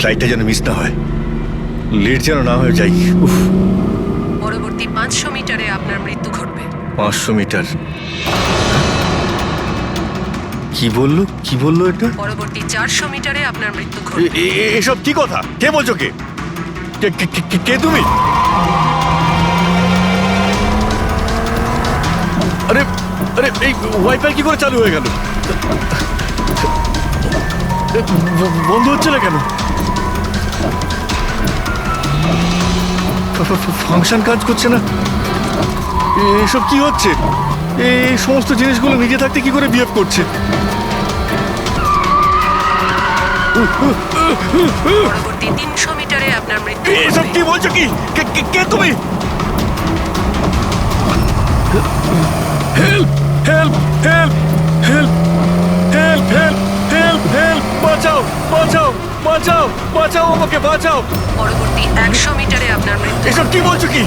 ফ্লাইটটা যেন মিস না হয়, লেট যেন না হয়ে যাই। পরবর্তী 500 মিটারে আপনার মৃত্যু ঘটবে। 500 মিটার? কি বললো এটা? পরবর্তী 400 মিটারে আপনার মৃত্যু ঘটবে। এসব কি কথা? কে বলছো? কে তুমি? আরে আরে এই ওয়াইফাই কি করে চালু হয়ে গেল? বন্ধ হচ্ছে না কেন? ফাংশন কাজ করছে না? এসব কি হচ্ছে? এই সমস্ত জিনিসগুলো নিজে থাকতে কি করে বিহেভ করছে? পরবর্তী 300 মিটারে আপনার মৃত্যু এসব ঘটবে। কি বলছো? কি কে তুমি? Help help help help help help help help! বাঁচাও বাঁচাও বাঁচাও বাঁচাও, আমাকে বাঁচাও! পরবর্তী 100 মিটারে আপনার মৃত্যু এসব কি বলছো? কি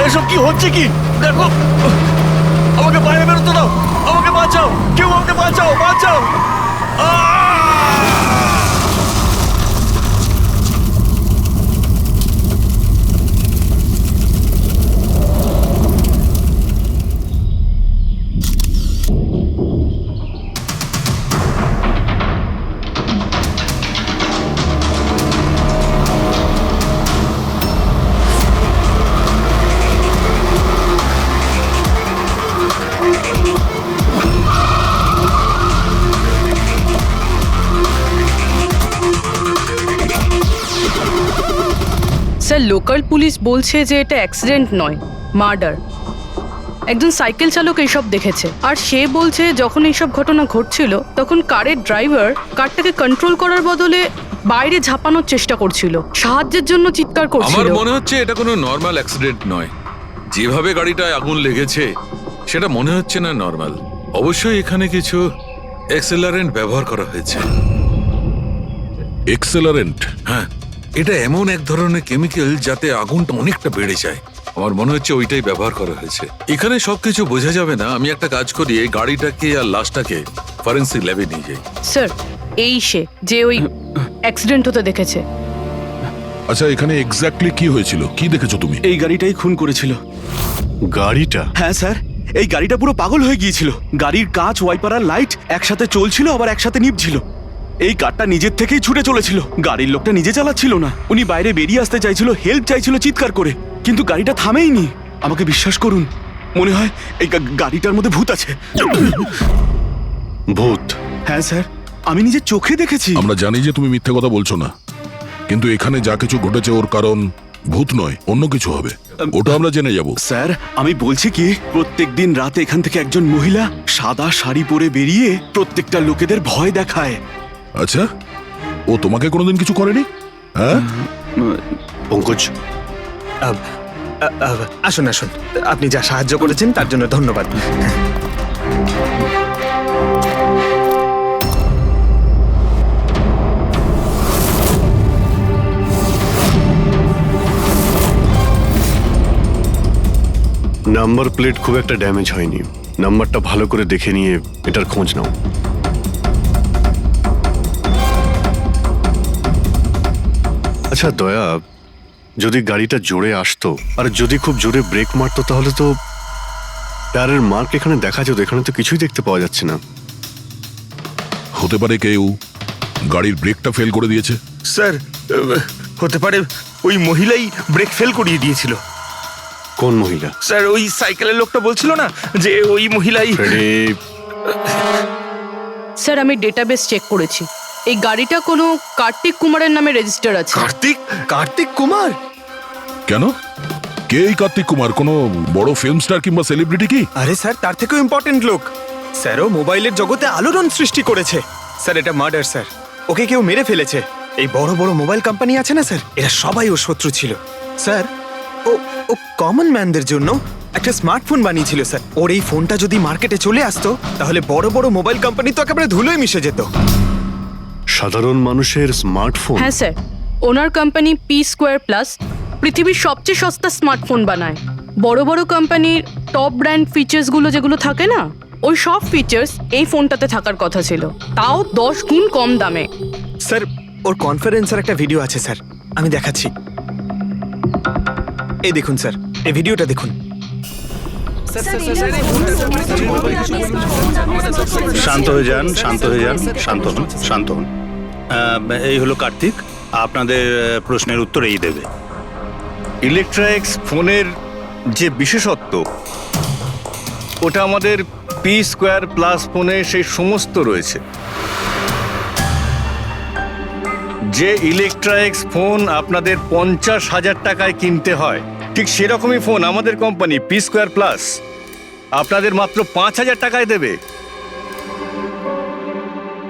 এসব কি হচ্ছে? কি দেখো, আমাকে বাইরে বেরোতে দাও, আমাকে বাঁচাও, কেউ আমাকে বাঁচাও, বাঁচাও! স্যার, লোকাল পুলিশ বলছে যে এটা অ্যাক্সিডেন্ট নয়, মার্ডার। একজন সাইকেল চালক এইসব দেখেছে, আর সে বলছে যখন এইসব ঘটনা ঘটছিল তখন কারের ড্রাইভার কারটাকে কন্ট্রোল করার বদলে বাইরে ঝাঁপানোর চেষ্টা করছিল, সাহায্যের জন্য চিৎকার করছিল। আমার মনে হচ্ছে এটা কোনো নর্মাল অ্যাক্সিডেন্ট নয়। যেভাবে গাড়িটায় আগুন লেগেছে সেটা মনে হচ্ছে না নর্মাল। অবশ্যই এখানে কিছু এক্সেলারেন্ট ব্যবহার করা হয়েছে। এক্সেলারেন্ট? হ্যাঁ, এটা এমন এক ধরনের কেমিক্যাল যাতে আগুনটা অনেকটা বেড়ে যায়। আমার মনে হচ্ছে ওইটাই ব্যবহার করা হয়েছে। এখানে সবকিছু বোঝা যাবে না। আমি একটা কাজ করি, এই গাড়িটাকে আর লাশটাকে ফরেন্সিক ল্যাবে নিয়ে যাই। স্যার, এই সে যে ওই অ্যাক্সিডেন্ট হতে দেখেছে। আচ্ছা, এখানে এক্স্যাক্টলি কি হয়েছিল? কি দেখেছো তুমি? এই গাড়িটাই খুন করেছিল। গাড়িটা? হ্যাঁ স্যার, এই গাড়িটা পুরো পাগল হয়ে গিয়েছিল। গাড়ির কাঁচ, ওয়াইপার আর লাইট একসাথে চলছিল, আবার একসাথে নিভছিল। এই কারটা নিজের থেকেই ছুটে চলেছিল। গাড়ির লোকটা নিজে চালাচ্ছিল না, উনি বাইরে বেরিয়ে আসতে চাইছিল, হেল্প চাইছিল চিৎকার করে, কিন্তু গাড়িটা থামেইনি। আমাকে বিশ্বাস করুন, মনে হয় এই গাড়িটার মধ্যে ভূত আছে। ভূত? হ্যাঁ স্যার, আমি নিজের চোখে দেখেছি। আমরা জানি যে তুমি মিথ্যে কথা বলছো না, কিন্তু এখানে যা কিছু ঘটেছে ওর কারণ ভূত নয়, অন্য কিছু হবে। ওটা আমরা জেনে যাব। স্যার, আমি বলছি কি, প্রত্যেকদিন রাতে এখান থেকে একজন মহিলা সাদা শাড়ি পরে বেরিয়ে প্রত্যেকটা লোকেদের ভয় দেখায়। আচ্ছা, ও তোমাকে কোনোদিন কিছু করেনি? হ্যাঁ? পঙ্কজ, আসুন আসুন, আপনি যা সাহায্য করেছেন তার জন্য ধন্যবাদ। নাম্বার প্লেট খুব একটা ড্যামেজ হয়নি। নাম্বারটা ভালো করে দেখে নিয়ে এটার খোঁজ নাও। আচ্ছা দয়া, যদি গাড়িটা জোরে আসতো আর যদি খুব জোরে ব্রেক মারতো তাহলে তো টায়ারের মার্ক এখানে দেখা যেত। এখানে তো কিছুই দেখতে পাওয়া যাচ্ছে না। হতে পারে কেউ গাড়ির ব্রেকটা ফেল করে দিয়েছে। স্যার, হতে পারে ওই মহিলাই ব্রেক ফেল করিয়ে দিয়েছিল। কোন মহিলা? স্যার, ওই সাইকেলের লোকটা বলছিল না যে ওই মহিলাই। স্যার, আমি ডেটাবেস চেক করেছি, এই গাড়িটা কোনো কার্তিক কুমারের নামে রেজিস্টার আছে। কার্তিক কুমার? কেন? কে এই কার্তিক কুমার? কোনো বড় ফিল্ম স্টার কিংবা সেলিব্রিটি কি? আরে স্যার, তার থেকেও ইম্পর্টেন্ট লোক। স্যারও মোবাইলের জগতে আলোড়ন সৃষ্টি করেছে। স্যার, এটা মার্ডার স্যার। ওকে কেউ মেরে ফেলেছে। এই বড় বড় মোবাইল কোম্পানি আছে না স্যার, এরা সবাই ওর শত্রু ছিল স্যার। ও কমন ম্যানদের জন্য একটা স্মার্টফোন বানিয়েছিল স্যার। ওর এই ফোনটা যদি মার্কেটে চলে আসতো তাহলে বড় বড় মোবাইল কোম্পানি তো একেবারে ধুলোয় মিশে যেত। সাধারণ মানুষের স্মার্টফোন? হ্যাঁ স্যার, ওনার কোম্পানি P2+ পৃথিবীর সবচেয়ে সস্তা স্মার্টফোন বানায়। বড় বড় কোম্পানির টপ ব্র্যান্ড ফিচার্সগুলো যেগুলো থাকে না, ওই সব ফিচার্স এই ফোনটাতে থাকার কথা ছিল, তাও 10 গুণ কম দামে। স্যার, ওর কনফারেন্সের একটা ভিডিও আছে স্যার, আমি দেখাচ্ছি। এই দেখুন স্যার, এই ভিডিওটা দেখুন। শান্ত হয়ে যান, শান্ত হয়ে যান, শান্ত হন, শান্ত হন। এই হলো কার্তিক, আপনাদের প্রশ্নের উত্তর এই দেবে। ইলেকট্রনিক্স ফোনের যে বিশেষত্ব, ওটা আমাদের পি স্কোয়ার প্লাস ফোনে সেই সমস্ত রয়েছে। যে ইলেকট্রনিক্স ফোন আপনাদের 50,000 টাকায় কিনতে হয়, ঠিক সেরকমই ফোন আমাদের কোম্পানি পি স্কোয়ার প্লাস আপনাদের মাত্র 5,000 টাকায় দেবে।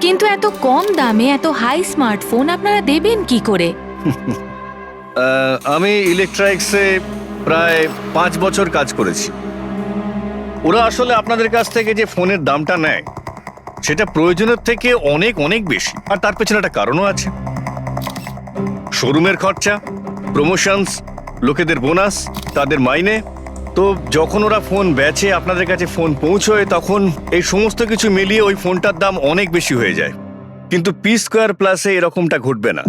কিন্তু এত কম দামে এত হাই স্মার্টফোন আপনারা দেবেন কি করে? আমি ইলেকট্রনিক্সে প্রায় 5 বছর কাজ করেছি। ওরা আসলে আপনাদের কাছ থেকে যে ফোনের দামটা নেয় সেটা প্রয়োজনের থেকে অনেক অনেক বেশি, আর তার পেছনে একটা কারণও আছে। শোরুমের খরচা, প্রমোশনস, লোকেদের বোনাস, তাদের মাইনে। তো যখন ওরা ফোন বেচে, আপনাদের কাছে ফোন পৌঁছয়, তখন এই সমস্ত কিছু মিলিয়ে ওই ফোনটার দাম অনেক বেশি হয়ে যায়। কিন্তু পি স্কোয়ার প্লাসে এরকমটা ঘটবে না।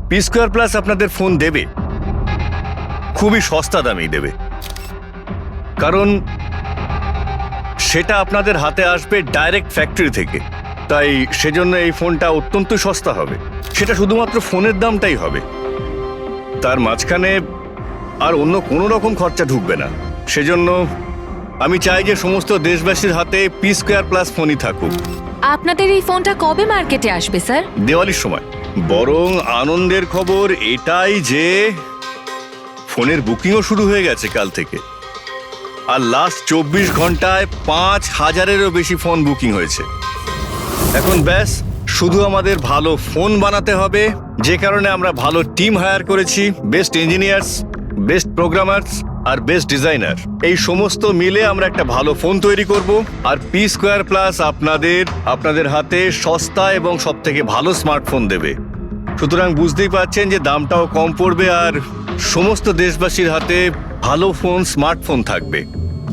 পি স্কোয়ার প্লাস আপনাদের ফোন দেবে খুবই সস্তা দামেই দেবে, কারণ সেটা আপনাদের হাতে আসবে ডাইরেক্ট ফ্যাক্টরি থেকে। তাই সেজন্য এই ফোনটা অত্যন্ত সস্তা হবে। সেটা শুধুমাত্র ফোনের দামটাই হবে, তার মাঝখানে আর অন্য কোনো রকম খরচা ঢুকবে না। সেজন্য আমি চাই যে সমস্ত দেশবাসীর হাতে পি স্কোয়ার প্লাস ফোনই থাকুক। আপনাদের এই ফোনটা কবে মার্কেটে আসবে স্যার? দিওয়ালির সময়। বরং আনন্দের খবর এটাই যে ফোনের বুকিংও শুরু হয়ে গেছে কাল থেকে। আর লাস্ট 24 ঘন্টায় 5,000-এরও বেশি ফোন বুকিং হয়েছে। এখন ব্যাস শুধু আমাদের ভালো ফোন বানাতে হবে, যে কারণে আমরা ভালো টিম হায়ার করেছি। বেস্ট ইঞ্জিনিয়ার্স, বেস্ট প্রোগ্রামার্স আর বেস্ট ডিজাইনার, এই সমস্ত মিলে আমরা একটা ভালো ফোন তৈরি করব। আর পি স্কোয়ার প্লাস আপনাদের হাতে সস্তা এবং সব থেকে ভালো স্মার্টফোন দেবে। সুতরাং বুঝতেই পারছেন যে দামটাও কম পড়বে, আর সমস্ত দেশবাসীর হাতে ভালো ফোন, স্মার্টফোন থাকবে।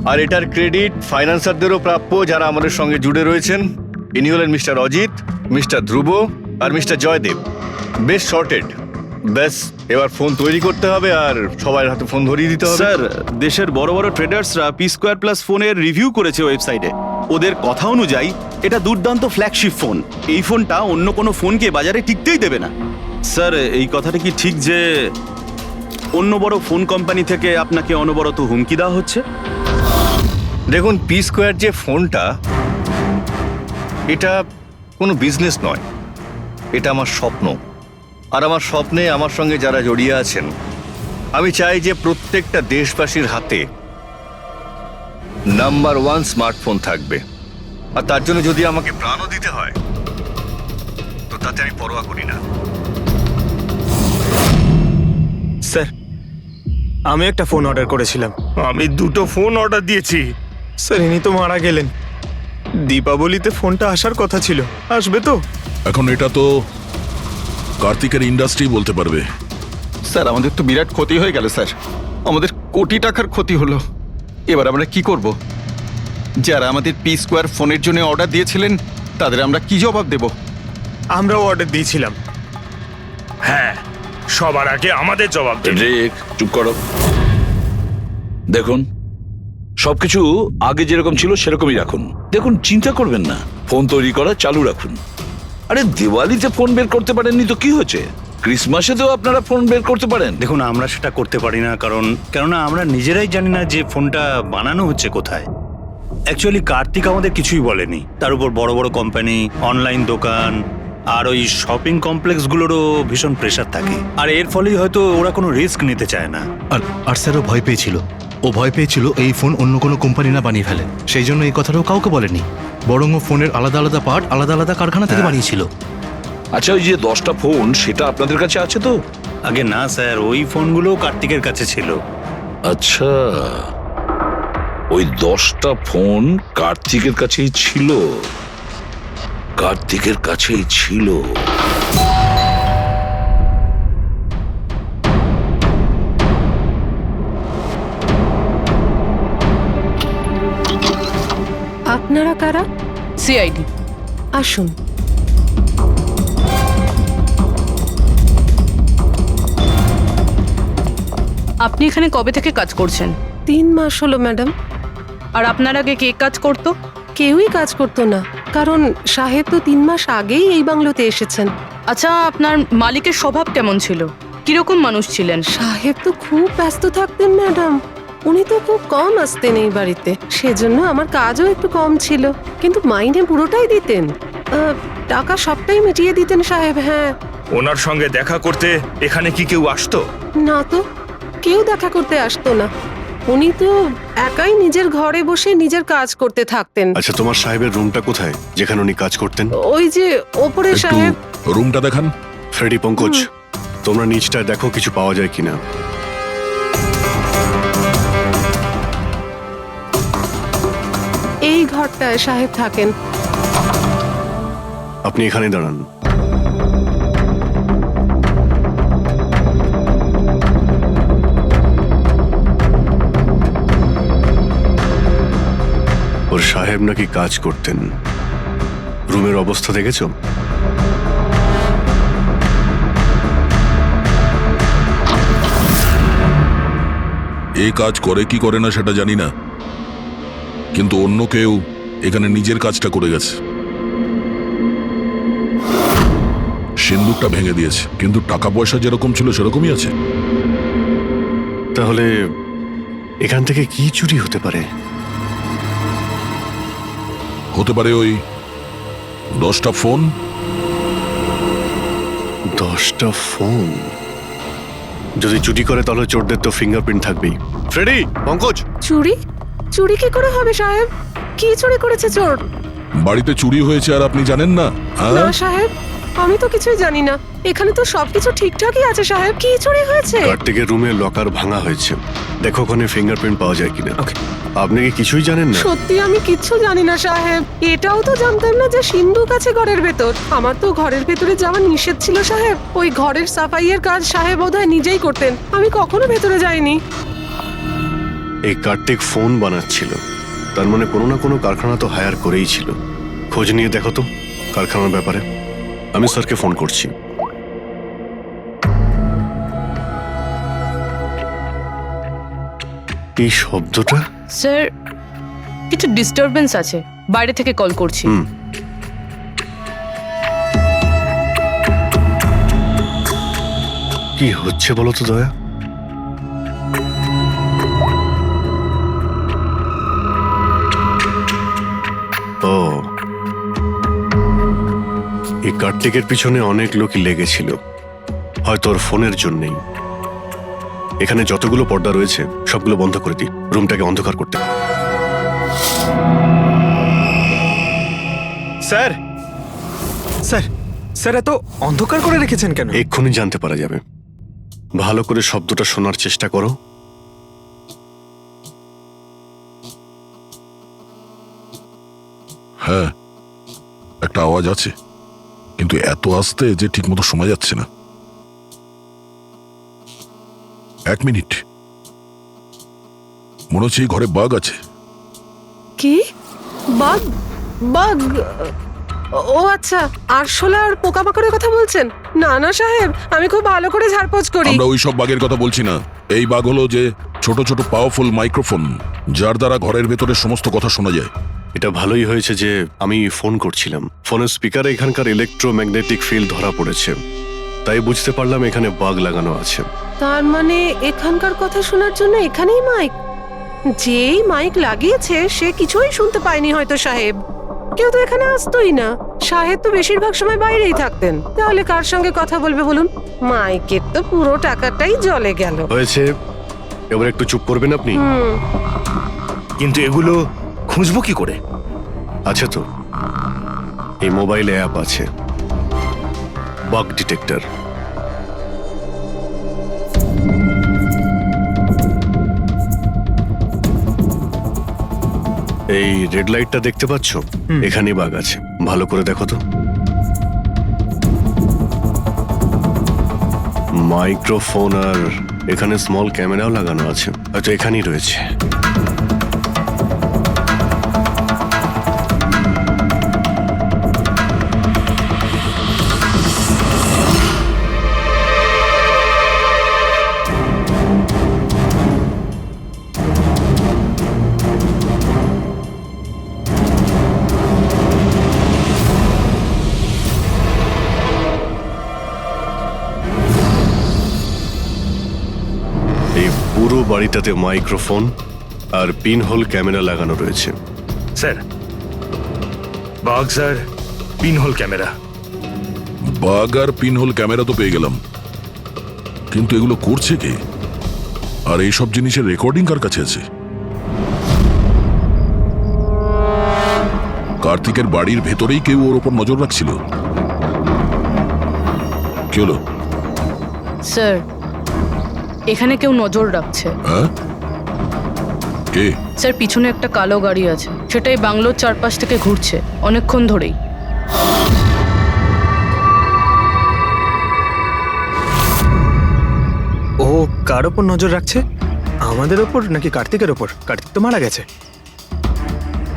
আর এটার ক্রেডিট ফাইন্যান্সারদেরও প্রাপ্য, যারা আমাদের সঙ্গে জুড়ে রয়েছেন। ইনি হলেন মিস্টার অজিত, মিস্টার ধ্রুব আর মিস্টার জয়দেব। বেশ শর্টেড। ব্যাস এবার ফোন তৈরি করতে হবে আর সবার হাতে ফোন ধরিয়ে দিতে হবে। স্যার, দেশের বড় বড় ট্রেডার্সরা পি স্কোয়ার প্লাস ফোনের রিভিউ করেছে ওয়েবসাইটে। ওদের কথা অনুযায়ী এটা দুর্দান্ত ফ্ল্যাগশিপ ফোন। এই ফোনটা অন্য কোনো ফোনকে বাজারে টিকতেই দেবে না। স্যার, এই কথাটা কি ঠিক যে অন্য বড় ফোন কোম্পানি থেকে আপনাকে অনবরত হুমকি দেওয়া হচ্ছে? দেখুন, পি স্কোয়ার যে ফোনটা, এটা কোনো বিজনেস নয়, এটা আমার স্বপ্ন। আর আমার স্বপ্নে আমার সঙ্গে যারা জড়িয়ে আছেন, আমি চাই যে প্রত্যেকটা দেশবাসীর হাতে নাম্বার 1 স্মার্টফোন থাকবে। আর তার জন্য যদি আমাকে প্রাণও দিতে হয়, তো তাতে আমি পরোয়া করি না। স্যার, আমি একটা ফোন অর্ডার করেছিলাম। আমি 2টো ফোন অর্ডার দিয়েছি। স্যার, ইনি তো মারা গেলেন। দীপাবলিতে ফোনটা আসার কথা ছিল, আসবে তো? এখন এটা তো কার্তিকের ইন্ডাস্ট্রি বলতে পারবে। স্যার, আমাদের তো বিরাট ক্ষতি হয়ে গেল স্যার। আমাদের কোটি টাকার ক্ষতি হলো। এবার আমরা কি করব? যারা আমাদের পি স্কোয়ার ফোনের জন্য অর্ডার দিয়েছিলেন, তাদের আমরা কি জবাব দেব? আমরাও অর্ডার দিয়েছিলাম। হ্যাঁ, সবার আগে আমাদের জবাব দিন। চুপ করো। দেখুন, সবকিছু আগে যেরকম ছিল সেরকমই রাখুন। দেখুন, চিন্তা করবেন না, ফোন তৈরি করা চালু রাখুন। আরে দিওয়ালিতে ফোন বের করতে পারেননি তো কি হয়েছে? ক্রিসমাসেতেও আপনারা ফোন বের করতে পারেন। দেখুন, আমরা সেটা করতে পারি না, কেননা আমরা নিজেরাই জানি না যে ফোনটা বানানো হচ্ছে কোথায়। অ্যাকচুয়ালি কার্তিক আমাদের কিছুই বলেনি। তার উপর বড় বড় কোম্পানি, অনলাইন দোকান আর ওই শপিং কমপ্লেক্সগুলোরও ভীষণ প্রেশার থাকে। আর এর ফলেই হয়তো ওরা কোনো রিস্ক নিতে চায় না। আর স্যার, ও ভয় পেয়েছিল এই ফোন অন্য কোনো কোম্পানি না বানিয়ে ফেলে। সেই জন্য এই কথাটাও কাউকে বলেনি, বরং ও ফোনের আলাদা আলাদা পার্ট আলাদা আলাদা কারখানা থেকে বানিয়েছিল। আচ্ছা, ওই যে 10টা ফোন, সেটা আপনাদের কাছে আছে তো? আগে না স্যার, ওই ফোনগুলো কার্তিকের কাছে ছিল। আচ্ছা, ওই 10টা ফোন কার্তিকের কাছেই ছিল। কার্তিকের কাছেই ছিল। আপনারা কারা? সিআইডি। আসুন। আপনি এখানে কবে থেকে কাজ করছেন? 3 মাস হলো ম্যাডাম। আর আপনার আগে কে কাজ করতো? কেউই কাজ করতো না, কারণ সাহেব তো 3 মাস আগেই এই বাংলোতে এসেছেন। আচ্ছা, আপনার মালিকের স্বভাব কেমন ছিল? কিরকম মানুষ ছিলেন? সাহেব তো খুব ব্যস্ত থাকতেন ম্যাডাম। উনি তো খুব কম আসতেন এই বাড়িতে, সেজন্য আমার কাজও একটু কম ছিল, কিন্তু মাইনে পুরোটাই দিতেন। টাকা সবটাই মিটিয়ে দিতেন সাহেব। হ্যাঁ। ওনার সঙ্গে দেখা করতে এখানে কি কেউ আসতো? না তো, কেউ দেখা করতে আসতো না। উনি তো একাই নিজের ঘরে বসে নিজের কাজ করতে থাকতেন। আচ্ছা, তোমার সাহেবের রুমটা কোথায় যেখানে উনি কাজ করতেন? ওই যে ওপরে একটু সাহেব। রুমটা দেখান। ফ্রেডি, পঙ্কজ, তোমরা নিচটায় দেখো কিছু পাওয়া যায় কিনা। এই ঘরটায় সাহেব থাকেন। আপনি এখানে দাঁড়ান। ওর সাহেব নাকি কাজ করতেন। রুমের অবস্থা দেখেছো? এ কাজ করে কি করে না সেটা জানি না, কিন্তু অন্য কেউ এখানে নিজের কাজটা করে গেছে। সিন্দুকটা ভেঙে দিয়েছে, কিন্তু টাকা পয়সা যেরকম ছিল সেরকমই আছে। তাহলে এখান থেকে কি চুরি হতে পারে? হতে পারে ওই 10টা ফোন। 10টা ফোন? যদি চুরি করে তাহলে চোরদের তো ফিঙ্গারপ্রিন্ট থাকবেই। ফ্রেডি, পঙ্কজ। চুরি? চুরি কি করে হবে সাহেব? কি চুরি করেছে চোর? বাড়িতে চুরি হয়েছে আর আপনি জানেন না? হ্যাঁ? না সাহেব, আমি তো কিছুই জানি না। এখানে তো সবকিছু ঠিকঠাকই আছে সাহেব। কি চুরি হয়েছে? কার্তিকের রুমে লকার ভাঙা হয়েছে, দেখো ওখানে ফিঙ্গারপ্রিন্ট পাওয়া যায় কিনা। আপনি কি কিছুই জানেন না? সত্যি আমি কিচ্ছু জানি না সাহেব। এটাও তো জানতাম না যে সিন্ধুক আছে ঘরের ভেতর। আমার তো ঘরের ভেতরে যাওয়া নিষেধ ছিল সাহেব। ওই ঘরের সাফাইয়ের কাজ সাহেব বোধহয় নিজেই করতেন, আমি কখনো ভেতরে যাইনি। এই কার্তিক ফোন বানাচ্ছিল, তার মানে কোনো না কোনো কারখানা তো হায়ার করেই ছিল। খোঁজ নিয়ে দেখো তো কারখানার ব্যাপারে। আমি স্যারকে ফোন করছি। এই শব্দটা? স্যার, কিছু ডিস্টারবেন্স আছে, বাইরে থেকে কল করছি। কি হচ্ছে বলো তো দয়া? ও, এই কার্তিকের পিছনে অনেক লোকই লেগেছিল, হয়তো ওর ফোনের জন্যই। এখানে যতগুলো পর্দা রয়েছে সবগুলো বন্ধ করে দিই, রুমটাকে অন্ধকার করতে। স্যার, স্যার, স্যার, এত অন্ধকার করে রেখেছেন কেন? এক্ষুনি জানতে পারা যাবে। ভালো করে শব্দটা শোনার চেষ্টা করো। হ্যাঁ, একটা আওয়াজ আছে, কিন্তু এত আস্তে যে ঠিক মতো শোনা যাচ্ছে না। 1 মিনিট, মনে হচ্ছে এই ঘরে বাঘ আছে। কি? বাঘ? বাঘ? ও আচ্ছা, আরশোলা আর পোকামাকড়ের কথা বলছেন? না না সাহেব, আমি খুব ভালো করে ঝাড়পোছ করি। আমরা ওই সব বাঘের কথা বলছি না। এই বাঘ হলো যে ছোট ছোট পাওয়ারফুল মাইক্রোফোন, যার দ্বারা ঘরের ভেতরে সমস্ত কথা শোনা যায়। এটা ভালোই হয়েছে যে আমি ফোন করছিলাম। ফোনের স্পিকারে এখানকার ইলেকট্রোম্যাগনেটিক ফিল্ড ধরা পড়েছে, তাই বুঝতে পারলাম এখানে বাগ লাগানো আছে। তার মানে এখানকার কথা শোনার জন্য এখানেই মাইক? যেই মাইক লাগিয়েছে সে কিছুই শুনতে পায়নি হয়তো সাহেব। কেউ তো এখানে আসতোই না। সাহেব তো বেশিরভাগ সময় বাইরেই থাকতেন, তাহলে কার সঙ্গে কথা বলবে বলুন? মাইকের তো পুরো টাকাটাই জলে গেল। হয়েছে, এবার একটু চুপ করবেন আপনি। কিন্তু এগুলো খুঁজবো কি করে? আছে তো, এই মোবাইলে অ্যাপ আছে, বাগ ডিটেক্টর। এই রেড লাইটটা দেখতে পাচ্ছ? এখানেই বাগ আছে, ভালো করে দেখো তো। মাইক্রোফোন আর এখানে স্মল ক্যামেরাও লাগানো আছে, হয়তো এখানেই রয়েছে। গাড়িটাতে মাইক্রোফোন আর পিনহোল ক্যামেরা লাগানো রয়েছে। স্যার বাগস আর পিনহোল ক্যামেরা। বাগ আর পিনহোল ক্যামেরা তো পেয়ে গেলাম, কিন্তু এগুলো করছে কে? আর এইসব জিনিসের রেকর্ডিং কার কাছে আছে? কার্তিকের বাড়ির ভেতরেই কেউ ওর ওপর নজর রাখছিল। কি হলো? স্যার, এখানে কেউ নজর রাখছে। হ্যাঁ, কে? স্যার, পিছনে একটা কালো গাড়ি আছে, সেটাই বাংলোর চারপাশ থেকে ঘুরছে অনেকক্ষণ ধরেই। ও কার ওপর নজর রাখছে? আমাদের ওপর নাকি কার্তিকের ওপর? কার্তিক তো মারা গেছে।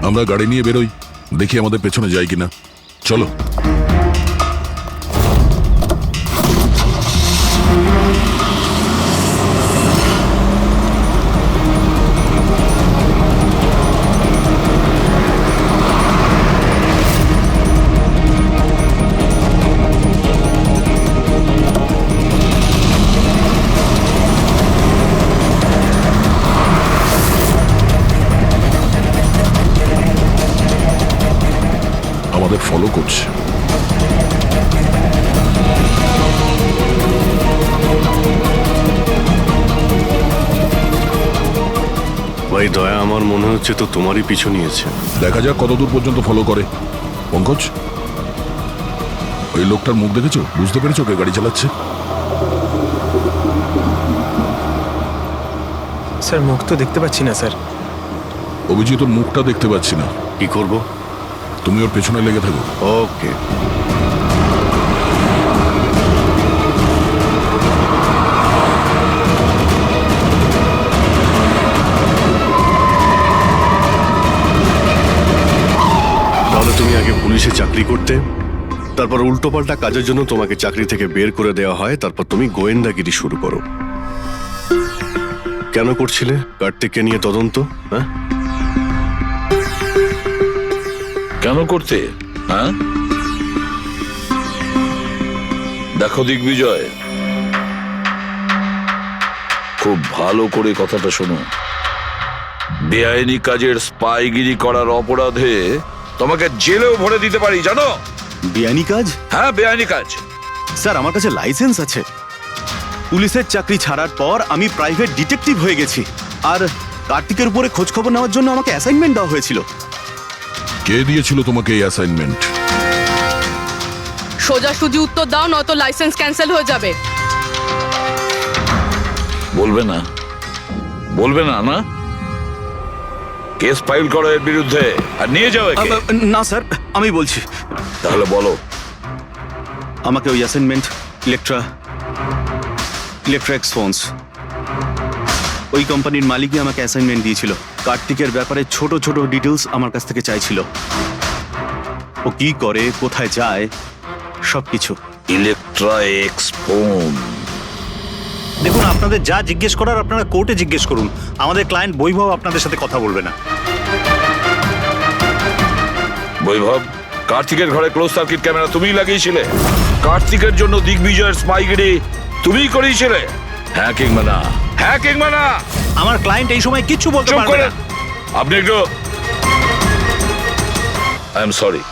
আমরা গাড়ি নিয়ে বেরোই, দেখি আমাদের পেছনে যায় কিনা। চলো। আমাদের ফলো করছে। ভাই দয়া, আমার মনে হচ্ছে তো তোমারই পিছু নিয়েছে। দেখা যাক কতদূর পর্যন্ত ফলো করে। পঙ্কজ, ওই লোকটার মুখ দেখেছো? বুঝতে পেরেছো কে গাড়ি চালাচ্ছে? স্যার মুখ তো দেখতে পাচ্ছি না স্যার। অভিজিৎ, ওর মুখটা দেখতে পাচ্ছি না। কি করব? তুমি ওর পেছনে লেগে থাকো। ওকে। তাহলে তুমি আগে পুলিশে চাকরি করতে, তারপর উল্টোপাল্টা কাজের জন্য তোমাকে চাকরি থেকে বের করে দেওয়া হয়, তারপর তুমি গোয়েন্দাগিরি শুরু করো। কেন করছিলে কার্তিককে নিয়ে তদন্ত? হ্যাঁ, কেন করতে? হ্যাঁ, দেখো দিগ্বিজয়, খুব ভালো করে কথাটা শোনো। বেআইনি কাজের স্পাইগিরি করার অপরাধে তোমাকে জেলেও ভরে দিতে পারি, জানো? বেআইনি কাজ? হ্যাঁ, বেআইনি কাজ। স্যার, আমার কাছে লাইসেন্স আছে। পুলিশের চাকরি ছাড়ার পর আমি প্রাইভেট ডিটেকটিভ হয়ে গেছি, আর কার্তিকের উপরে খোঁজ খবর নেওয়ার জন্য আমাকে অ্যাসাইনমেন্ট দেওয়া হয়েছিল। কে দিয়েছিল তোমাকে এই অ্যাসাইনমেন্ট? সোজাসুজি উত্তর দাও, নয়তো লাইসেন্স ক্যান্সেল হয়ে যাবে। বলবে না? বলবে না? না, কেস ফাইল করো এর বিরুদ্ধে আর নিয়ে যাও একে। না স্যার, আমি বলছি। তাহলে বলো। আমাকে ওই অ্যাসাইনমেন্ট ইলেকট্রা এক্সফোন্স, ওই কোম্পানির মালিকই আমাকে অ্যাসাইনমেন্ট দিয়েছিল। কার্তিকের ব্যাপারে ছোট ছোট ডিটেলস আমার কাছ থেকে চাইছিল। ও কি করে, কোথায় যায়, সবকিছু। ইলেকট্রা এক্সফোন। দেখুন, আপনাদের যা জিজ্ঞেস করার আপনারা কোর্টে জিজ্ঞেস করুন। আমাদের ক্লায়েন্ট বৈভব আপনাদের সাথে কথা বলবে না। বৈভব, কার্তিকের ঘরে ক্লোজ সার্কিট ক্যামেরা তুমিই লাগিয়েছিলে? কার্তিকের জন্য দিগ্বিজয়ের স্পাইগিরি তুমিই করিয়েছিলে? হ্যাঁ কিংবা না? হ্যাঁ কিংবা না? আমার ক্লায়েন্ট এই সময় কিচ্ছু বলতে চুপ পারবে করেন। না। আপনি একটু, আই এম সরি।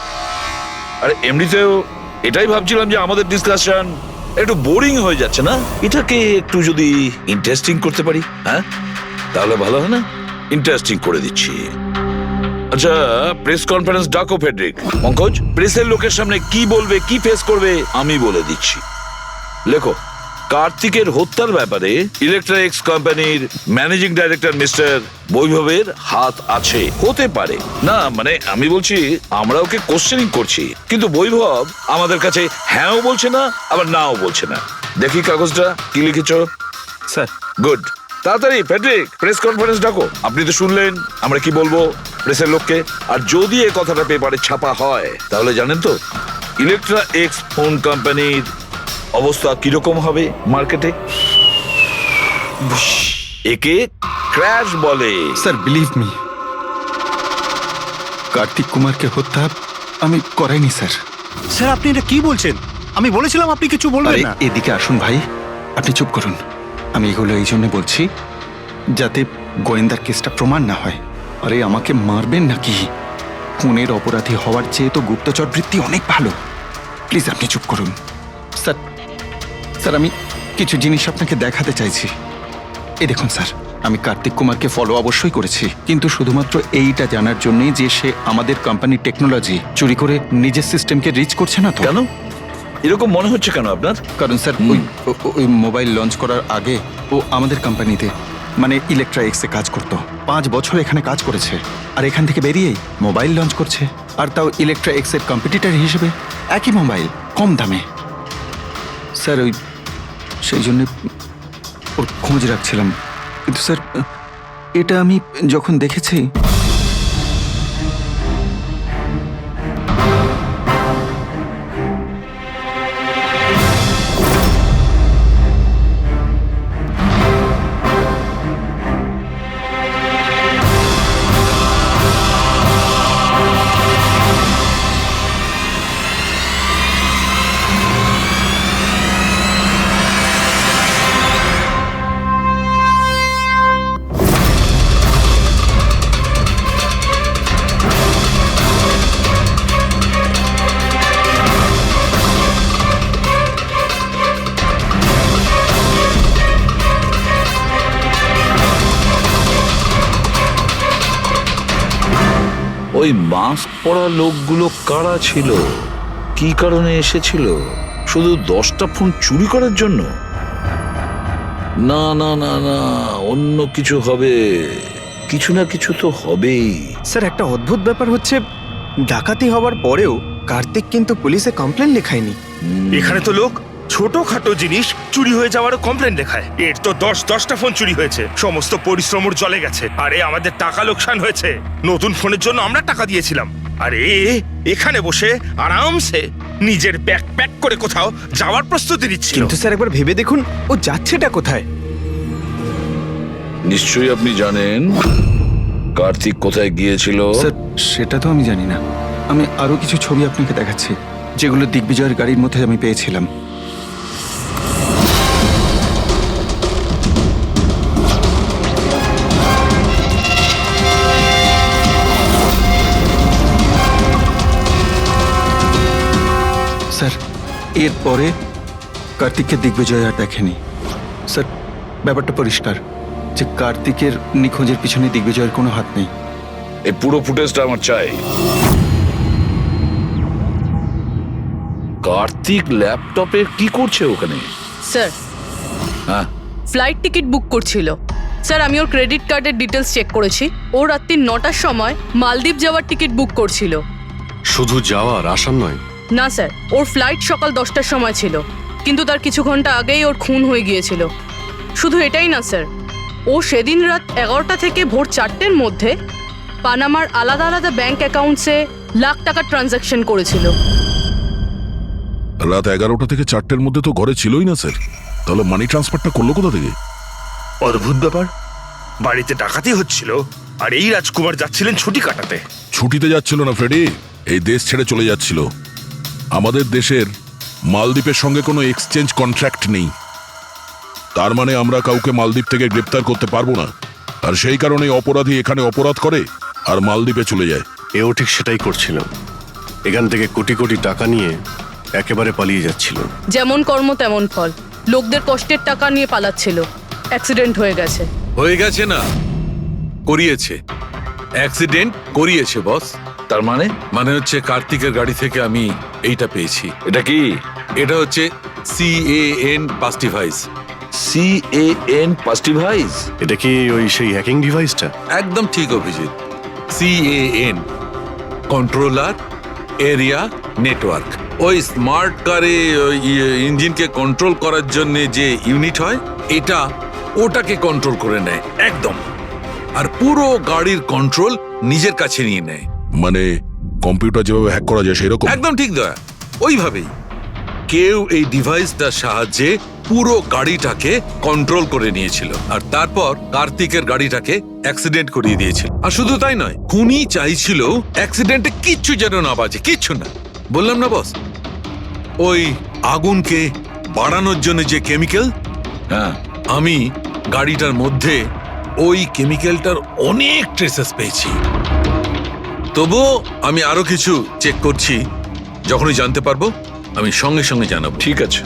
আরে এমনিতেও এটাই ভাবছিলাম যে আমাদের ডিসকাশন একটু বোরিং হয়ে যাচ্ছে না, এটাকে একটু যদি ইন্টারেস্টিং করতে পারি, হ্যাঁ তাহলে ভালো হয় না? ইন্টারেস্টিং করে দিচ্ছি। আচ্ছা, প্রেস কনফারেন্স ডাকো ফেডরিক। পঙ্কজ, প্রেসের লোকের সামনে কি বলবে, কি ফেস করবে আমি বলে দিচ্ছি। লেখো, কার্তিকের হত্যার ব্যাপারে ইলেকট্রা এক্স কোম্পানির ম্যানেজিং ডাইরেক্টর মিস্টার বৈভবের হাত আছে। হতে পারে না, মানে আমি বলছি আমরা ওকে কোশ্চেনিং করছি, কিন্তু বৈভব আমাদের কাছে হ্যাঁও বলছে না আবার নাও বলছে না। দেখি কাগজটা কি লিখেছো। Sir, good. তাড়াতাড়ি ফেডরিক, প্রেস কনফারেন্স ডাকো। আপনি তো শুনলেন আমরা কি বলবো প্রেসের লোককে। আর যদি এই কথাটা পেপারে ছাপা হয় তাহলে জানেন তো ইলেকট্রা এক্স ফোন কোম্পানির অবস্থা কিরকম হবে মার্কেটে। একে ক্র্যাশ বলে। স্যার, বিলিভ মি, কার্তিক কুমারকে হত্যা আমি করাইনি স্যার। স্যার, আপনি এটা কি বলছেন? আমি বলেছিলাম আপনি কিছু বলবেন না। এদিকে আসুন ভাই, আপনি চুপ করুন। আমি এগুলো এই জন্য বলছি যাতে গোয়েন্দার কেসটা প্রমাণ না হয়। আরে আমাকে মারবেন নাকি? খুনের অপরাধী হওয়ার চেয়ে তো গুপ্তচর বৃত্তি অনেক ভালো। প্লিজ আপনি চুপ করুন। স্যার স্যার আমি কিছু জিনিস আপনাকে দেখাতে চাইছি। এই দেখুন স্যার, আমি কার্তিক কুমারকে ফলো অবশ্যই করেছি, কিন্তু শুধুমাত্র এইটা জানার জন্যই যে সে আমাদের কোম্পানির টেকনোলজি চুরি করে নিজের সিস্টেমকে রিচ করছে না তো। কেন এরকম মনে হচ্ছে কেন আপনার? কারণ স্যার ওই মোবাইল লঞ্চ করার আগে ও আমাদের কোম্পানিতে মানে ইলেকট্রা এক্সে কাজ করতো। 5 বছর এখানে কাজ করেছে, আর এখান থেকে বেরিয়েই মোবাইল লঞ্চ করছে, আর তাও ইলেকট্রা এক্সের কম্পিটিটর হিসেবে। একই মোবাইল, কম দামে। স্যার সেই জন্য ওর খোঁজ রাখছিলাম। কিন্তু স্যার এটা আমি যখন দেখেছি, ওই মাস্ক পরা লোকগুলো কারা ছিল? কি কারণে এসেছিল? শুধু 10টা ফোন চুরি করার জন্য? না না না না, অন্য কিছু হবে। কিছু না কিছু তো হবেই। স্যার একটা অদ্ভুত ব্যাপার হচ্ছে, ডাকাতি হওয়ার পরেও কার্তিক কিন্তু পুলিশে কমপ্লেন লেখায়নি। এখানে তো লোক ছোটখাটো জিনিস চুরি হয়ে যাওয়ারও কমপ্লেন লেখায়। এর তো 10টা ফোন চুরি হয়েছে, সমস্ত পরিশ্রম ওর জলে গেছে। আরে আমাদের টাকা লোকসান হয়েছে, নতুন ফোনের জন্য আমরা টাকা দিয়েছিলাম। আরে এখানে বসে আরামসে নিজের ব্যাগ প্যাক করে কোথাও যাওয়ার প্রস্তুতি নিচ্ছিল। কিন্তু স্যার একবার ভেবে দেখুন, ও যাচ্ছেটা কোথায়? নিশ্চয়ই আপনি জানেন কার্তিক কোথায় গিয়েছিল। স্যার সেটা তো আমি জানি না। আমি আরো কিছু ছবি আপনাকে দেখাচ্ছি, যেগুলো দিগ্বিজয়ের গাড়ির মধ্যে আমি পেয়েছিলাম। স্যার এরপরে কার্তিককে দিগ্বিজয় আর দেখেনি। স্যার ব্যাপারটা পরিষ্কার যে কার্তিকের নিখোঁজের পিছনে দিগ্বিজয়ের কোনো হাত নেই। এই পুরো ফুটেজটা আমার চাই। কার্তিক ল্যাপটপে কি করছে ওখানে? স্যার হ্যাঁ, ফ্লাইট টিকিট বুক করছিল। স্যার আমি ওর ক্রেডিট কার্ডের ডিটেলস চেক করেছি। ও রাত্রি 9টার সময় মালদ্বীপ যাওয়ার টিকিট বুক করছিল। শুধু যাওয়ার, আসার নয়? না স্যার, ওর ফ্লাইট সকাল 10টার সময় ছিল, কিন্তু তার কিছু ঘন্টা আগেই ওর খুন হয়ে গিয়েছিল। শুধু এটাই না স্যার, ও সেদিন রাত 11টা থেকে ভোর 4টের মধ্যে পানামার আলাদা আলাদা ব্যাংক অ্যাকাউন্টসে লাখ টাকার ট্রানজ্যাকশন করেছিল। রাত 11টা থেকে 4টের মধ্যে তো ঘরে ছিলই না স্যার। তাহলে মানি ট্রান্সফারটা করলো কোথা থেকে? অদ্ভুত ব্যাপার, বাড়িতে ডাকাতি হচ্ছিল আর এই রাজকুমার যাচ্ছিলেন ছুটি কাটাতে। ছুটিতে যাচ্ছিল না ফ্রেডি, এই দেশ ছেড়ে চলে যাচ্ছিল। আমাদের দেশের মালদ্বীপের সঙ্গে কোনো এক্সচেঞ্জ কন্ট্রাক্ট নেই, তার মানে আমরা কাউকে মালদ্বীপ থেকে গ্রেপ্তার করতে পারবো না। আর সেই কারণে অপরাধী এখানে অপরাধ করে আর মালদ্বীপে চলে যায়। এও ঠিক সেটাই করছিল, এখান থেকে কোটি কোটি টাকা নিয়ে একেবারে পালিয়ে যাচ্ছিল। যেমন কর্ম তেমন ফল, লোকদের কষ্টের টাকা নিয়ে পালাচ্ছিল। অ্যাক্সিডেন্ট হয়ে গেছে। হয়ে গেছে না, করিয়েছে। অ্যাক্সিডেন্ট করিয়েছে বস। তার মানে? মানে হচ্ছে কার্তিকের গাড়ি থেকে আমি এইটা পেয়েছি। এটা কি? এটা হচ্ছে CAN পাস্টিভাইস। CAN পাস্টিভাইস? এটা কি ওই সেই হ্যাকিং ডিভাইসটা? একদম ঠিক Abhijit. CAN controller area network. ওই স্মার্ট কারে ইঞ্জিনকে কন্ট্রোল করার জন্য যে ইউনিট হয়, এটা ওটাকে কন্ট্রোল করে নেয় একদম, আর পুরো গাড়ির কন্ট্রোল নিজের কাছে নিয়ে নেয়। মানে কম্পিউটার যেভাবে হ্যাক করা যায় সেরকম? একদম ঠিক দয়া, ওইভাবেই। কেউ এই ডিভাইসটার সাহায্যে পুরো গাড়িটাকে কন্ট্রোল করে নিয়েছিল, আর তারপর কার্তিকের গাড়িটাকে অ্যাক্সিডেন্ট করিয়ে দিয়েছিল। আর শুধু তাই নয়, খুনি চাইছিল অ্যাক্সিডেন্টে কিচ্ছু যেন না বাজে, কিচ্ছু না। বললাম না বস, ওই আগুনকে বাড়ানোর জন্য যে কেমিক্যাল, হ্যাঁ, আমি গাড়িটার মধ্যে ওই কেমিক্যালটার অনেক ট্রেসেস পেয়েছি। তবুও আমি আরো কিছু চেক করছি, যখনই জানতে পারবো আমি সঙ্গে সঙ্গে জানাবো। ঠিক আছে।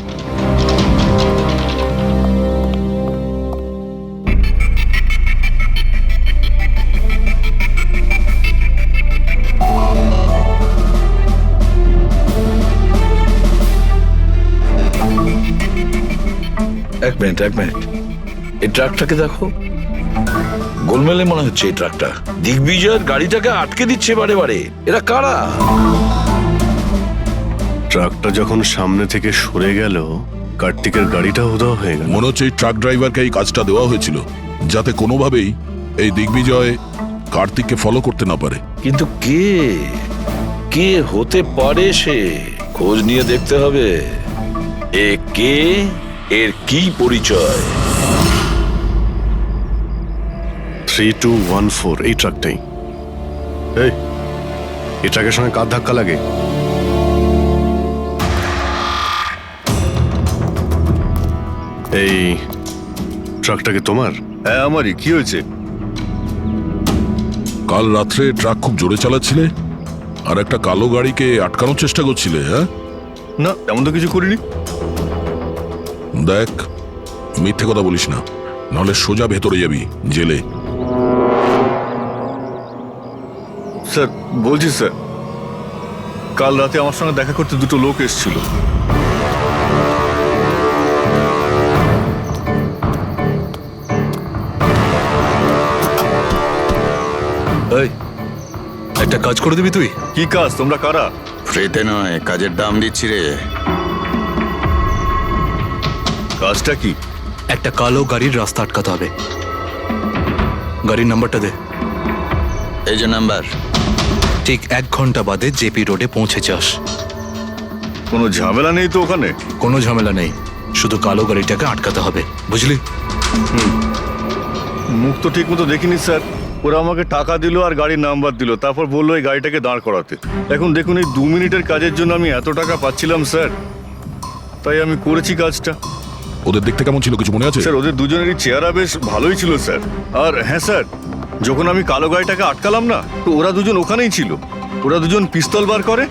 এক মিনিট এই ট্রাকটাকে দেখো, গোলমেলে মনে হচ্ছে এই ট্রাকটা। দিগ্বিজয়ের গাড়িটাকে আটকে দিচ্ছে বারে বারে। এরা কারা? ট্রাকটা যখন সামনে থেকে সরে গেল, কার্তিকের গাড়িটা উধাও হয়ে গেল। মনে হচ্ছে এই ট্রাক ড্রাইভারকে এই কাজটা দেওয়া হয়েছিল, যাতে কোনোভাবেই এই দিগ্বিজয় কার্তিককে ফলো করতে না পারে। কিন্তু কে হতে পারে সে? খোঁজ নিয়ে দেখতে হবে। এ কে, এর কি পরিচয়? 3214 এই ট্রাকটাই। এই ট্রাকের সঙ্গে কার ধাক্কা লাগে? এই ট্রাকটাকে তোমার? হ্যাঁ আমারই। কি হয়েছে? কাল রাত্রে ট্রাক খুব জোরে চালাচ্ছিলে আর একটা কালো গাড়িকে আটকানোর চেষ্টা করছিলে। হ্যাঁ, না তেমন তো কিছু করিনি। দেখ, মিথ্যে কথা বলিস না, নাহলে সোজা ভেতরে যাবি জেলে। স্যার বলছি স্যার, কাল রাতে আমার সঙ্গে দেখা করতে দুটো লোক এসেছিল। একটা কাজ করে দিবি তুই? কি কাজ? তোমরা কারা? ফ্রিতে নয়, কাজের দাম দিচ্ছি রে। কাজটা কি? একটা কালো গাড়ির রাস্তা আটকাতে হবে। গাড়ির নাম্বারটা দে। এই যে নাম্বার। ঠিক 1 ঘন্টা বাদে জেপি রোডে পৌঁছে যাস। কোনো ঝামেলা নেই তো ওখানে? কোনো ঝামেলা নেই, শুধু কালো গাড়িটাকে আটকাতে হবে, বুঝলি? মুখ তো ঠিক মতো দেখিনি স্যার। ওরা আমাকে টাকা দিল আর গাড়ির নাম্বার দিল, তারপর বললো এই গাড়িটাকে দাঁড় করাতে। এখন দেখুন, এই 2 মিনিটের কাজের জন্য আমি এত টাকা পাচ্ছিলাম স্যার, তাই আমি করেছি কাজটা। ওদের দেখতে কেমন ছিল কিছু মনে আছে? স্যার ওদের দুজনেরই চেহারা বেশ ভালোই ছিল স্যার। আর হ্যাঁ স্যার, যখন আমি কালো গাড়িটাকে আটকালাম না, তো ওরা দুজন ওখানেই ছিল। ওরা দুজন পিস্তল বার করে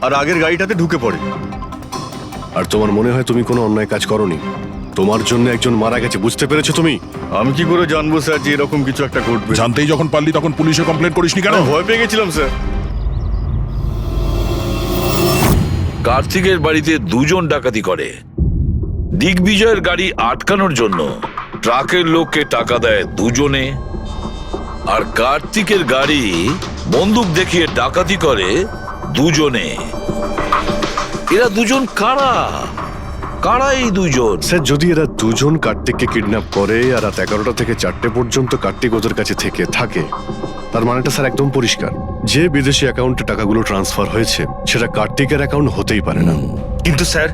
আর আগের গাড়িটাতে ঢুকে পড়ে। আর তোমার মনে হয় তুমি কোনো অন্যায় কাজ করনি? তোমার জন্য একজন মারা গেছে, বুঝতে পেরেছো তুমি? আমি কি করে জানবো স্যার যে এরকম কিছু একটা ঘটবে? জানতেই যখন পারলি তখন পুলিশে কমপ্লেন করিসনি কেন? ভয় পেয়ে গেছিলাম স্যার। কার্তিকের বাড়িতে 2 জন ডাকাতি করে। দিগ্বিজয়ের গাড়ি আটকানোর জন্য ট্রাকের লোককে টাকা দেয় 2 জনে, আর কার্তিকের গাড়ি বন্দুক দেখিয়ে ডাকাতি করে 2 জনে। এরা 2 জন কারা? কারা এই 2 জন? স্যার যদি এরা 2 জন কার্তিককে কিডন্যাপ করে আর রাত 11টা থেকে 4টে পর্যন্ত কার্তিক ওদের কাছে থাকে, তার মানেটা স্যার একদম পরিষ্কার। যে বিদেশি অ্যাকাউন্টে টাকাগুলো ট্রান্সফার হয়েছে সেটা কার্তিকের অ্যাকাউন্ট হতেই পারে না। কিন্তু স্যার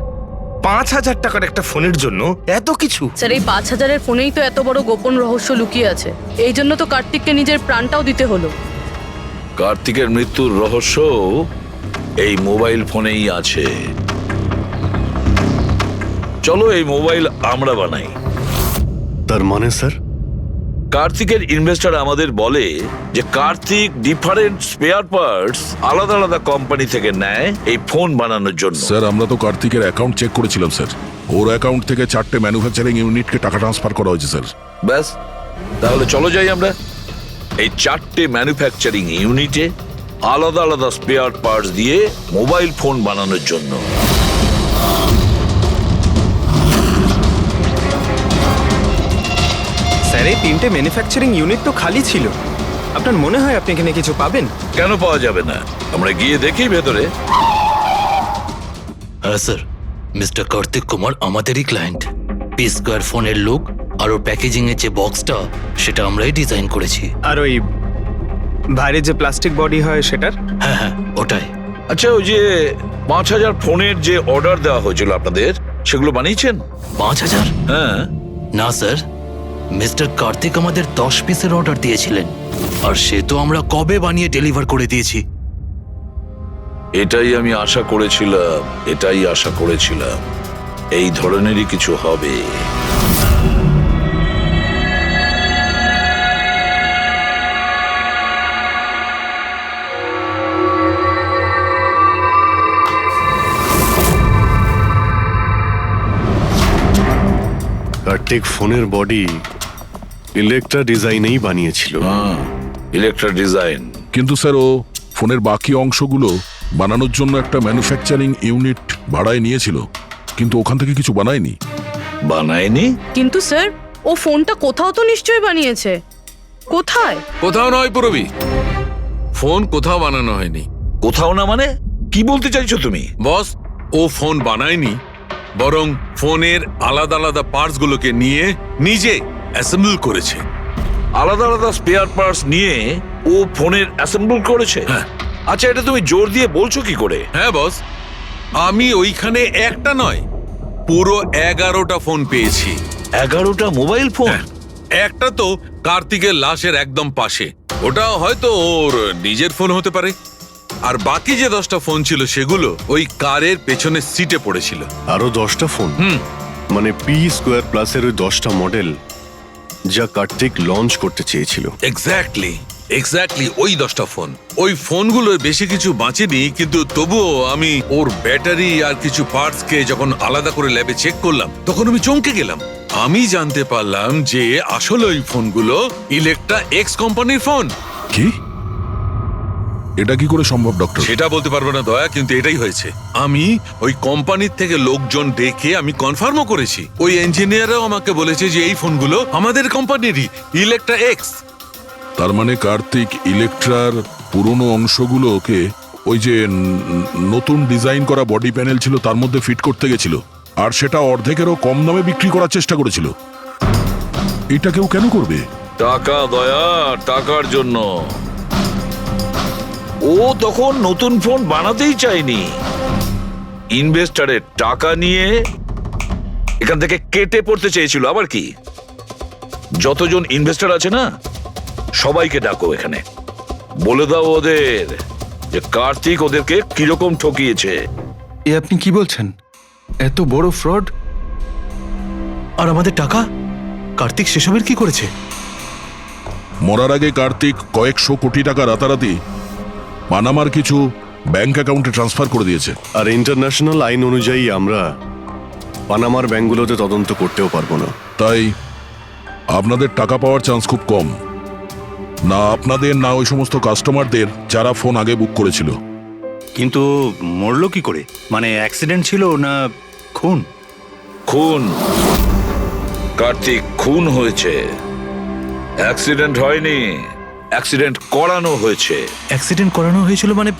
5000 টাকার একটা ফোনের জন্য এত কিছু? স্যার এই 5000-এর ফোনেই তো এত বড় গোপন রহস্য লুকিয়ে আছে। এই জন্য তো কার্তিককে নিজের প্রাণটাও দিতে হলো। কার্তিকের মৃত্যুর রহস্য এই মোবাইল ফোনেই আছে। চলো এই মোবাইল আমরা বানাই। তার মানে স্যার? কার্তিকের ইনভেস্টর আমাদের বলে যে কার্তিক ডিফারেন্ট স্পেয়ার পার্টস আলাদা আলাদা কোম্পানি থেকে নেয় এই ফোন বানানোর জন্য। স্যার আমরা তো কার্তিকের অ্যাকাউন্ট চেক করেছিলাম স্যার। ওর অ্যাকাউন্ট থেকে 4টে ম্যানুফ্যাকচারিং ইউনিটকে টাকা ট্রান্সফার করা হয়েছে স্যার। ব্যাস, তাহলে চলো যাই আমরা এই 4টে ম্যানুফ্যাকচারিং ইউনিটে আলাদা আলাদা স্পেয়ার পার্টস দিয়ে মোবাইল ফোন বানানোর জন্য। স্যার এই 3টে ম্যানুফ্যাকচারিং ইউনিট তো খালি ছিল, আপনার মনে হয় আপনি এখানে কিছু পাবেন? কেন পাওয়া যাবে না? আমরা গিয়ে দেখি ভেতরে। হ্যাঁ স্যার, মিস্টার কার্তিক কুমার আমাদেরই ক্লায়েন্ট। পি স্কোয়ার ফোনের লোক আর ওর প্যাকেজিং এর যে বক্সটা সেটা আমরাই ডিজাইন করেছি। আর ওই বাইরে যে প্লাস্টিক বডি হয় সেটার? হ্যাঁ ওটাই। আচ্ছা, ওই যে 5000 ফোনের যে অর্ডার দেওয়া হয়েছিল আপনাদের, সেগুলো বানিয়েছেন? 5000? হ্যাঁ। না স্যার, মিস্টার কার্তিক আমাদের 10 পিসের অর্ডার দিয়েছিলেন, আর সে তো আমরা কবে বানিয়ে ডেলিভার করে দিয়েছি। এটাই আমি আশা করেছিলাম, এই ধরনেরই কিছু হবে। কার্তিক ফোনের বডি ইলেকট্রা ডিজাইনেই বানিয়েছিল। Electra design. কিন্তু স্যার ও ফোনের বাকি অংশগুলো বানানোর জন্য একটা ম্যানুফ্যাকচারিং ইউনিট ভাড়ায় নিয়েছিল, কিন্তু ওখান থেকে কিছু বানায়নি। বানায়নি? কিন্তু স্যার ও ফোনটা কোথাও তো নিশ্চয়ই বানিয়েছে। কোথায়? কোথাও নয় পুরবি, ফোন কোথাও বানানো হয়নি। কোথাও না মানে কি বলতে চাইছো তুমি? বস, ও ফোন বানায়নি, বরং ফোনের আলাদা আলাদা পার্টস গুলোকে নিয়ে নিজে অ্যাসেম্বল করেছে। আলাদা আলাদা স্পেয়ার পার্টস নিয়ে ও ফোনের অ্যাসেম্বল করেছে? হ্যাঁ। আচ্ছা, এটা তুমি জোর দিয়ে বলছো কি করে? হ্যাঁ বস, আমি ওইখানে একটা নয় পুরো 11টা ফোন পেয়েছি। 11টা মোবাইল ফোন? একটা তো কার্তিকের লাশের একদম পাশে, ওটা হয়তো ওর নিজের ফোন হতে পারে। আর বাকি যে 10টা ফোন ছিল সেগুলো ওই কারের পেছনের সিটে পড়েছিল। আরো 10টা ফোন? মানে পি স্কোয়ার প্লাসের ওই 10টা মডেল যা কার্তিক লঞ্চ করতে চেয়েছিল। এক্স্যাক্টলি ওই 10টা ফোন। ওই ফোনগুলোর বেশি কিছু বাঁচেনি, কিন্তু তবুও আমি ওর ব্যাটারি আর কিছু পার্টস কে যখন আলাদা করে ল্যাবে চেক করলাম তখন আমি চমকে গেলাম। আমি জানতে পারলাম যে আসলে ওই ফোনগুলো ইলেকট্রা এক্স কোম্পানির ফোন। কি? এটা কি করে সম্ভব ডক্টর? সেটা বলতে পারবো না দয়া, কিন্তু এটাই হয়েছে। আমি ওই কোম্পানির থেকে লোকজন ডেকে আমি কনফার্মও করেছি। ওই ইঞ্জিনিয়ারও আমাকে বলেছে যে এই ফোনগুলো আমাদের কোম্পানিরই, ইলেকট্রা এক্স। তার মানে কার্তিক ইলেকট্রার পুরনো অংশগুলোকে ওই যে নতুন ডিজাইন করা বডি প্যানেল ছিল তার মধ্যে ফিট করতে গেছিল, আর সেটা অর্ধেকেরও কম দামে বিক্রি করার চেষ্টা করেছিল। এটা কেউ কেন করবে? টাকা দয়া, টাকার জন্য। ও তখন নতুন ফোন বানাতেই চায়নি, ইনভেস্টারের টাকা নিয়ে এখান থেকে কেটে পড়তে চেয়েছিল। আবার কি, যতজন ইনভেস্টর আছে না সবাইকে ডাকো এখানে, বলে দাও ওদের যে কার্তিক ওদেরকে কিরকম ঠকিয়েছে। এ আপনি কি বলছেন? এত বড় ফ্রড! আর আমাদের টাকা কার্তিক সেসবের কি করেছে? মরার আগে কার্তিক কয়েকশো কোটি টাকা রাতারাতি পানামার কিছু ব্যাংক অ্যাকাউন্টে ট্রান্সফার করে দিয়েছে। আর ইন্টারন্যাশনাল আইন অনুযায়ী আমরা পানামার ব্যাংকগুলোতে তদন্ত করতেও পারবো না। তাই আপনাদের টাকা পাওয়ার চান্স খুব কম, না আপনাদের না ওই সমস্ত কাস্টমারদের যারা ফোন আগে বুক করেছিল। কিন্তু মরলো কি করে? মানে অ্যাক্সিডেন্ট ছিল না খুন? খুন। কার্তিক খুন হয়েছে, অ্যাক্সিডেন্ট হয়নি। অ্যাক্সিডেন্ট করানো হয়েছে। অ্যাক্সিডেন্ট করানো হয়েছিল মানে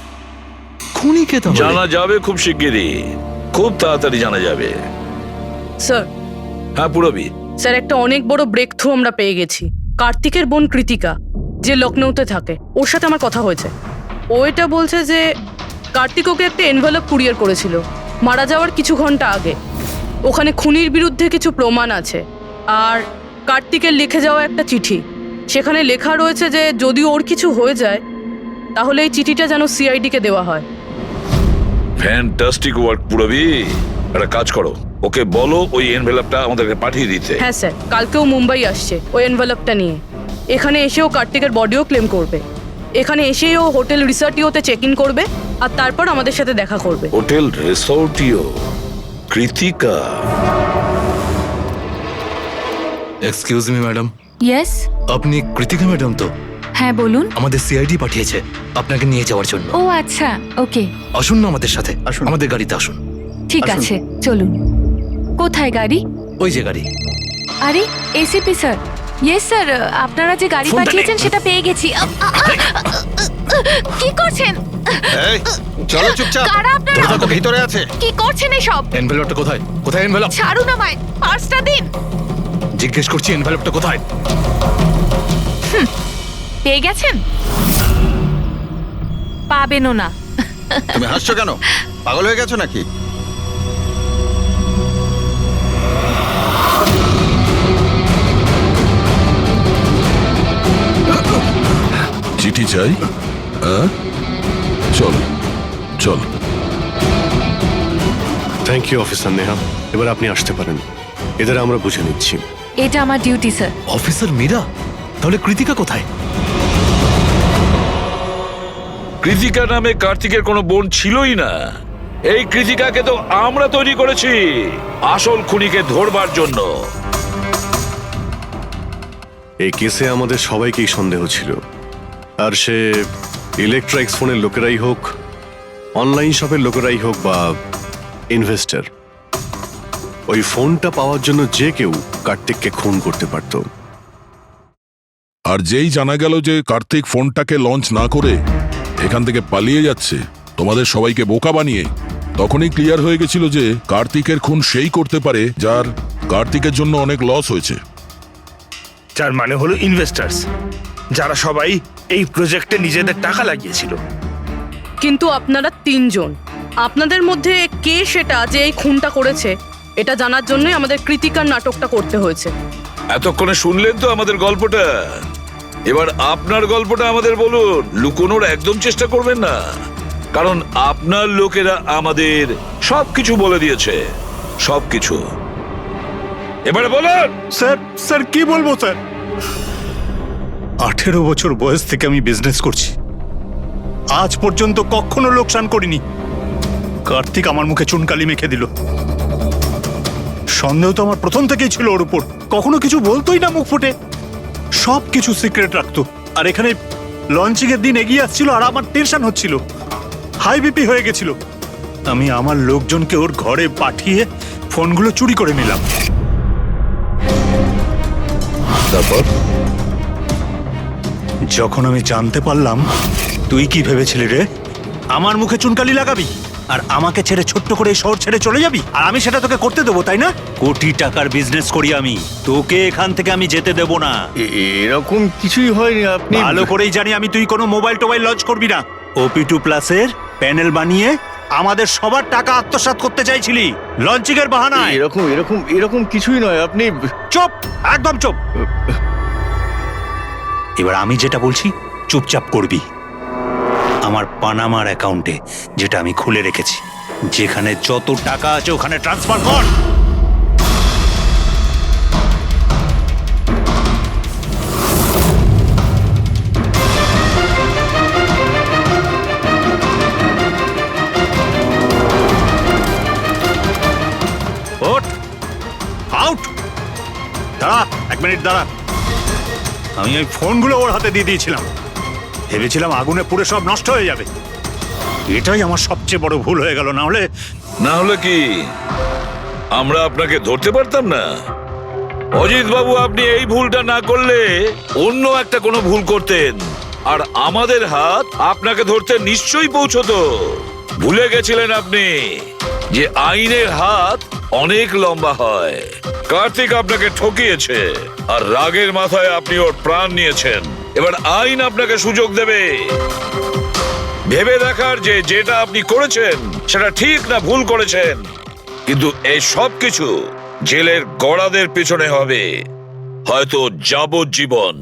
খুনি কে? তাহলে জানা যাবে খুব শিগগিরই, খুব তাড়াতাড়ি জানা যাবে। স্যার। হ্যাঁ পুরবি। স্যার, একটা অনেক বড় ব্রেক থ্রু আমরা পেয়ে গেছি। কার্তিকের বোন কৃতিকা, যে লখনৌতে থাকে, ওর সাথে আমার কথা হয়েছে। ও এটা বলছে যে কার্তিক ওকে একটা এনভেলপ কুরিয়ার করেছিল মারা যাওয়ার কিছু ঘন্টা আগে। ওখানে খুনির বিরুদ্ধে কিছু প্রমাণ আছে, আর কার্তিকের লিখে যাওয়া একটা চিঠি। সেখানে লেখা রয়েছে যে যদি ওর কিছু হয়ে যায় তাহলে এই চিঠিটা যেন সিআইডিকে দেওয়া হয়। ফ্যান্টাস্টিক ওয়ার্ক পুরবি। একটা কাজ করো, ওকে বলো ওই এনভেলপটা আমাদেরকে পাঠিয়ে দিতে। হ্যাঁ স্যার, কালকেও মুম্বাই আসছে ওই এনভেলপটা নিয়ে। এখানে এসেও কার্তিকের বডিও ক্লেম করবে। এখানে এসেই ও হোটেল রিসর্টিওতে চেক ইন করবে, আর তারপর আমাদের সাথে দেখা করবে। Hotel Resortio? Kritika? Excuse me madam. Yes, আপনি কৃতিকা ম্যাডাম তো? হ্যাঁ বলুন। আমাদের সিআইডি পাঠিয়েছে আপনাকে নিয়ে যাওয়ার জন্য। ও আচ্ছা, ওকে। আসুন না আমাদের সাথে, আমাদের গাড়িতে আসুন। ঠিক আছে, চলুন। কোথায় গাড়ি? ওই যে গাড়ি। আরে এসিপি স্যার। ইয়েস স্যার, আপনারা যে গাড়ি পাঠিয়েছেন সেটা পেয়ে গেছি। কি করছেন? চলো চুপচাপ। কারা আপনারা? তো ভিতরে আছে। কি করছেন এসব? এনভেলপটা কোথায়? কোথায় এনভেলপ? ছাড়ুন আমায়, পার্সটা দিন। জিজ্ঞেস করছি এনভেলপটা কোথায়? পেয়ে গেছেন? পাবেনও না। তুমি হাসছো কেন? পাগল হয়ে গেছো নাকি? চিঠি চাই? চল চল। থ্যাংক ইউ অফিসার নেহা, এবার আপনি আসতে পারেন। এদের আমরা বুঝে নিচ্ছি। এটা আমার ডিউটি স্যার। অফিসার মীরা? তাহলে কৃতিকা কোথায়? কৃতিকা নামে কার্তিকের কোনো বোন ছিলই না। এই কৃতিকাকে তো আমরা তৈরি করেছি আসল খুনিকে ধরবার জন্য। এই কেসে আমাদের সবাইকেই সন্দেহ ছিল, আর সে ইলেকট্রনিক্স ফোনের লোকেরাই হোক, অনলাইন শপের লোকেরাই হোক বা ইনভেস্টর, ওই ফোনটা পাওয়ার জন্য যে কেউ কার্তিককে খুন করতে পারত। আর যেই জানা গেল যে কার্তিক ফোনটাকে লঞ্চ না করে এখান থেকে পালিয়ে যাচ্ছে তোমাদের সবাইকে বোকা বানিয়ে, তখনই ক্লিয়ার হয়ে গেছিল যে কার্তিকের খুন সেই করতে পারে যার কার্তিকের জন্য অনেক লস হয়েছে। যার মানে হলো ইনভেস্টার্স, যারা সবাই এই প্রজেক্টে নিজেদের টাকা লাগিয়েছিল। কিন্তু আপনারা তিনজন, আপনাদের মধ্যে কে সেটা যে এই খুনটা করেছে এটা জানার জন্যই আমাদের কৃতিকার নাটকটা করতে হয়েছে। এতক্ষণে শুনলেন তো আমাদের গল্পটা, এবার আপনার গল্পটা আমাদের বলুন। লুকোনোর একদম চেষ্টা করবেন না, কারণ আপনার লোকেরা আমাদের সবকিছু বলে দিয়েছে, সবকিছু। এবারে বলুন। স্যার কি বলবো স্যার? 18 বছর বয়স থেকে আমি বিজনেস করছি, আজ পর্যন্ত কখনো লোকসান করিনি। কার্তিক আমার মুখে চুনকালি মেখে দিল। সন্দেহ তো আমার প্রথম থেকেই ছিল ওর উপর, কখনো কিছু বলতোই না মুখ ফুটে, সব কিছু সিক্রেট রাখতো। আর এখানে লঞ্চিং এর দিন এগিয়ে আসছিল আর আমার টেনশন হচ্ছিল, হাই বিপি হয়ে গেছিল। আমি আমার লোকজনকে ওর ঘরে পাঠিয়ে ফোনগুলো চুরি করে নিলাম। তারপর যখন আমি জানতে পারলাম, তুই কি ভেবেছিলি রে? আমার মুখে চুনকালি লাগাবি আর আমাকে ছেড়ে ছোট্ট করে এই শহর ছেড়ে চলে যাবি, আর আমি সেটা তোকে করতে দেবো, তাই না? কোটি টাকার বিজনেস করি আমি, তোকে এখান থেকে আমি যেতে দেবো না। এরকম কিছুই হয়নি। আপনি ভালো করেই জানি আমি তুই কোনো মোবাইল টোবাইল লঞ্চ করবি না। OP2 প্লাসের প্যানেল বানিয়ে আমাদের সবার টাকা আত্মসাৎ করতে চাইছিলি লঞ্চিং এর বাহানায়। এরকম কিছুই নয়। আপনি চুপ, একদম চুপ। এবার আমি যেটা বলছি চুপচাপ করবি। আমার পানামার অ্যাকাউন্টে, যেটা আমি খুলে রেখেছি, যেখানে যত টাকা আছে ওখানে ট্রান্সফার কর। আউট। দাঁড়া, 1 মিনিট দাঁড়া। আমি ওই ফোনগুলো ওর হাতে দিয়ে দিয়েছিলাম, ভেবেছিলাম আগুনে পুড়ে সব নষ্ট হয়ে যাবে। এটাই আমার সবচেয়ে বড় ভুল হয়ে গেল। না হলে কি আমরা আপনাকে ধরতে পারতাম না? অজিত বাবু, আপনি এই ভুলটা না করলে অন্য একটা কোনো ভুল করতেন, আর আমাদের হাত আপনাকে ধরতে নিশ্চয়ই পৌঁছতো। ভুলে গেছিলেন আপনি যে আইনের হাত অনেক লম্বা হয়। কার্তিক আপনাকে ঠকিয়েছে, আর রাগের মাথায় আপনি ওর প্রাণ নিয়েছেন। এবার আইন আপনাকে সুযোগ দেবে ভেবে দেখার যে যেটা আপনি করেছেন সেটা ঠিক না ভুল করেছেন। কিন্তু এই সব কিছু জেলের গড়াদের পিছনে হবে, হয়তো যাবজ্জীবন।